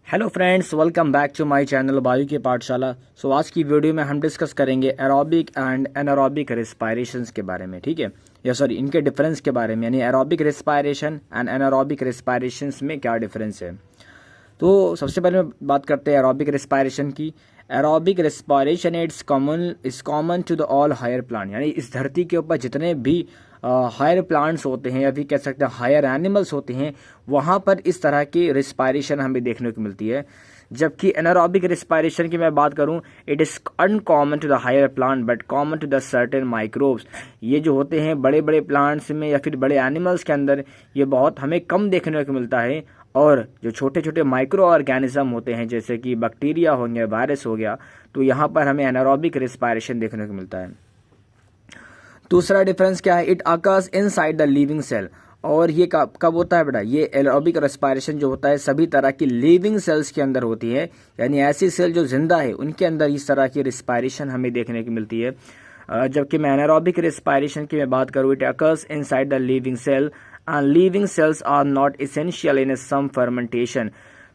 Hello friends, welcome back to my channel Vayu ki पाठशाला। सो आज की वीडियो में हम डिस्कस करेंगे एरोबिक एंड एनारोबिक रेस्पिरेशंस के बारे में। ठीक है, या सॉरी इनके डिफरेंस के बारे में, यानी एरोबिक रेस्पिरेशन एंड एनारोबिक रेस्पिरेशंस में क्या डिफरेंस है। तो सबसे पहले बात करते हैं एरोबिक रेस्पिरेशन की। Aerobic respiration is common to the all higher plant, यानी इस धरती के ऊपर जितने भी हायर प्लांट्स होते हैं या फिर कह सकते हैं हायर एनिमल्स होते हैं, वहाँ पर इस तरह की रेस्पिरेशन हमें देखने को मिलती है। जबकि एनारोबिक रेस्पिरेशन की मैं बात करूं, it is uncommon to the higher plant but common to the certain microbes. ये जो होते हैं बड़े बड़े प्लांट्स में या फिर बड़े एनिमल्स के अंदर, ये बहुत हमें कम देखने को मिलता है। और जो छोटे छोटे माइक्रो ऑर्गेनिज्म होते हैं जैसे कि बैक्टीरिया हो गया, वायरस हो गया, तो यहाँ पर हमें एनारोबिक रेस्पिरेशन देखने को मिलता है। दूसरा डिफरेंस क्या है, it occurs inside the living cell. और ये कब होता है बेटा, ये एरोबिक रेस्पिरेशन जो होता है सभी तरह की लिविंग सेल्स के अंदर होती है, यानी ऐसी सेल जो जिंदा है उनके अंदर इस तरह की रेस्पिरेशन हमें देखने को मिलती है। जबकि मैं एनारोबिक रेस्पिरेशन की मैं बात करूँ, it occurs inside the living cell and living cells are not essential in some fermentation.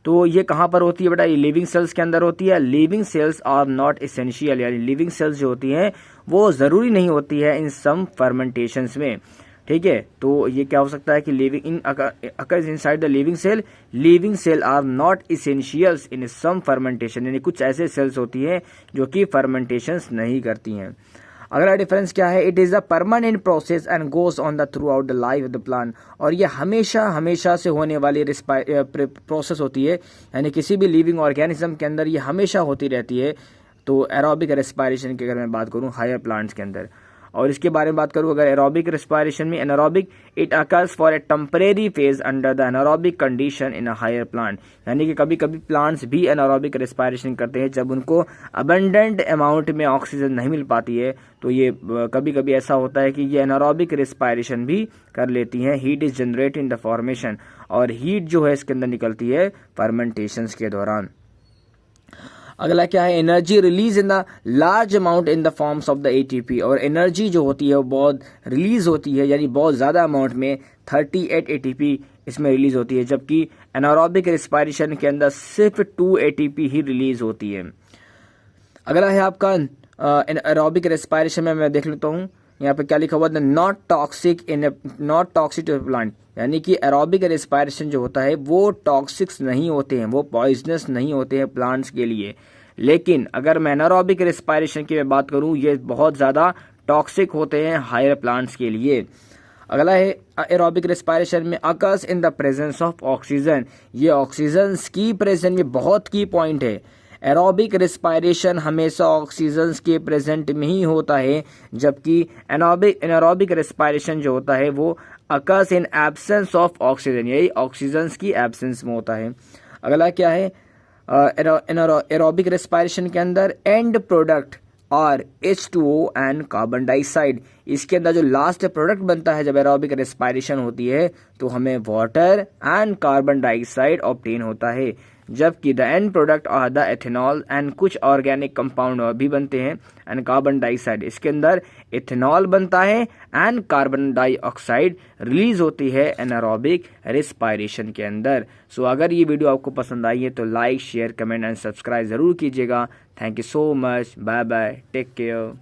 तो ये कहाँ पर होती है बेटा, ये लिविंग सेल्स के अंदर होती है। Living cells are not essential, यानी लिविंग सेल्स जो होती हैं वो ज़रूरी नहीं होती है इन सम फर्मेंटेशंस में। ठीक है, तो ये क्या हो सकता है कि living in occurs inside the living cell are not essentials in some fermentation, यानी कुछ ऐसे सेल्स होती हैं जो कि फर्मेंटेशंस नहीं करती हैं। अगला डिफरेंस क्या है, it is a permanent process and goes on the through out the life of the plant. और ये हमेशा हमेशा से होने वाली प्रोसेस होती है, यानी किसी भी लिविंग ऑर्गेनिज्म के अंदर ये हमेशा होती रहती है। तो एरोबिक रेस्पिरेशन की अगर मैं बात करूँ हायर प्लांट्स के अंदर, और इसके बारे में बात करूँ अगर एरोबिक रेस्पिरेशन में, anaerobic it occurs for a temporary phase under the anaerobic condition in a higher plant, यानी कि कभी कभी प्लांट्स भी एनारोबिक रेस्पिरेशन करते हैं जब उनको अबंडेंट अमाउंट में ऑक्सीजन नहीं मिल पाती है। तो ये कभी कभी ऐसा होता है कि ये एनारोबिक रेस्पिरेशन भी कर लेती हैं। Heat is generate in the formation, और हीट जो है इसके अंदर निकलती है फर्मेंटेशंस के दौरान। अगला क्या है, energy release in the large amount in the forms of the ATP. और एनर्जी जो होती है वो बहुत रिलीज होती है, यानी बहुत ज़्यादा अमाउंट में 38 एटीपी इसमें रिलीज होती है। जबकि एनारोबिक रेस्पिरेशन के अंदर सिर्फ 2 एटीपी ही रिलीज होती है। अगला है आपका एरोबिक रेस्पिरेशन में मैं देख लेता हूँ यहाँ पे क्या लिखा हुआ है, नॉट टॉक्सिक टू प्लांट, यानी कि एरोबिक रेस्पिरेशन जो होता है वो टॉक्सिक्स नहीं होते हैं, वो पॉइजनस नहीं होते हैं प्लांट्स के लिए। लेकिन अगर मैं एनारोबिक रेस्पिरेशन की मैं बात करूँ, ये बहुत ज़्यादा टॉक्सिक होते हैं हायर प्लांट्स के लिए। अगला है एरोबिक रेस्पिरेशन में occurs in the presence of oxygen. ये ऑक्सीजन की प्रेजेंस में बहुत की पॉइंट है। एरोबिक रेस्पिरेशन हमेशा ऑक्सीजन के प्रेजेंट में ही होता है, जबकि एनारोबिक रेस्पिरेशन जो होता है वो occurs in absence of oxygen, यही ऑक्सीजन की एब्सेंस में होता है। अगला क्या है, एरोबिक रेस्पिरेशन के अंदर एंड प्रोडक्ट और H2O एंड कार्बन डाइऑक्साइड, इसके अंदर जो लास्ट प्रोडक्ट बनता है जब एरोबिक रेस्पिरेशन होती है तो हमें water and carbon dioxide obtain होता है। जबकि द एंड प्रोडक्ट और द एथेनॉल एंड कुछ ऑर्गेनिक कंपाउंड और भी बनते हैं एंड कार्बन डाइऑक्साइड, इसके अंदर इथेनॉल बनता है एंड कार्बन डाइऑक्साइड रिलीज होती है एनारोबिक रेस्पिरेशन के अंदर। सो अगर ये वीडियो आपको पसंद आई है तो like share comment and subscribe ज़रूर कीजिएगा। Thank you so much, bye bye, take care.